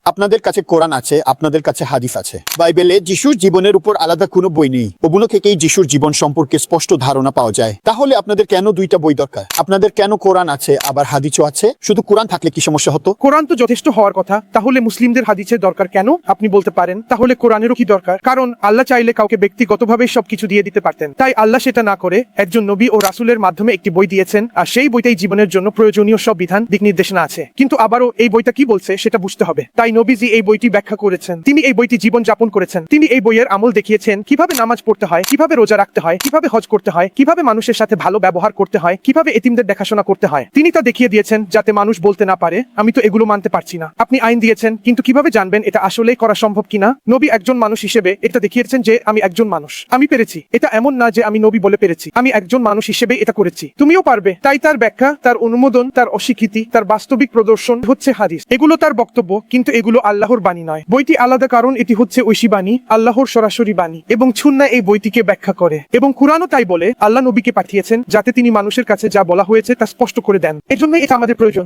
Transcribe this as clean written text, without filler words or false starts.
আপনাদের কাছে কোরআন আছে, আপনাদের কাছে হাদিস আছে। বাইবেলে যিশুর জীবনের উপর আলাদা কোনো বই নেই। ওগুলো থেকেই যিশুর জীবন সম্পর্কে স্পষ্ট ধারণা পাওয়া যায়। তাহলে আপনাদের কেন দুইটা বই দরকার? আপনাদের কেন কোরআন আছে আবার হাদিসও আছে? শুধু কোরআন থাকলে কি সমস্যা হতো? কোরআন তো যথেষ্ট হওয়ার কথা, তাহলে মুসলিমদের হাদিসের দরকার কেন? আপনি বলতে পারেন তাহলে কোরআনেরও কি দরকার? কারণ আল্লাহ চাইলে কাউকে ব্যক্তিগতভাবে সবকিছু দিয়ে দিতে পারতেন, তাই আল্লাহ সেটা না করে একজন নবী ও রাসূলের মাধ্যমে একটি বই দিয়েছেন, আর সেই বইটাই জীবনের জন্য প্রয়োজনীয় সব বিধান দিক নির্দেশনা আছে। কিন্তু আবারও এই বইটা কি বলছে সেটা বুঝতে হবে। তাই নবীজি এই বইটি ব্যাখ্যা করেছেন, তিনি এই বইটি জীবন যাপন করেছেন, তিনি এই বইয়ের আমল দেখিয়েছেন, কিভাবে নামাজ পড়তে হয়, কিভাবে রোজা রাখতে হয়, কিভাবে হজ করতে হয়, কিভাবে মানুষের সাথে ভালো ব্যবহার করতে হয়, কিভাবে এতিমদের দেখাশোনা করতে হয়। তিনি তা দেখিয়ে দিয়েছেন যাতে মানুষ বলতে না পারে আমি তো এগুলো মানতে পারছি না। আপনি আইন দিয়েছেন, কিন্তু কিভাবে জানবেন এটা আসলেই করা সম্ভব কিনা? নবী একজন মানুষ হিসেবে এটা দেখিয়েছেন যে আমি একজন মানুষ, আমি পেরেছি। এটা এমন না যে আমি নবী বলে পেরেছি, আমি একজন মানুষ হিসেবে এটা করেছি, তুমিও পারবে। তাই তার ব্যাখ্যা, তার অনুমোদন, তার অস্বীকৃতি, তার বাস্তবিক প্রদর্শন হচ্ছে হাদিস। এগুলো তার বক্তব্য, কিন্তু এগুলো আল্লাহর বাণী নয়। বইটি আলাদা কারণ এটি হচ্ছে ঐশী বাণী, আল্লাহর সরাসরি বাণী, এবং সুন্নাহ এই বইটিকে ব্যাখ্যা করে। এবং কুরআনও তাই বলে, আল্লাহ নবীকে পাঠিয়েছেন যাতে তিনি মানুষের কাছে যা বলা হয়েছে তা স্পষ্ট করে দেন। এজন্য এটা আমাদের প্রয়োজন।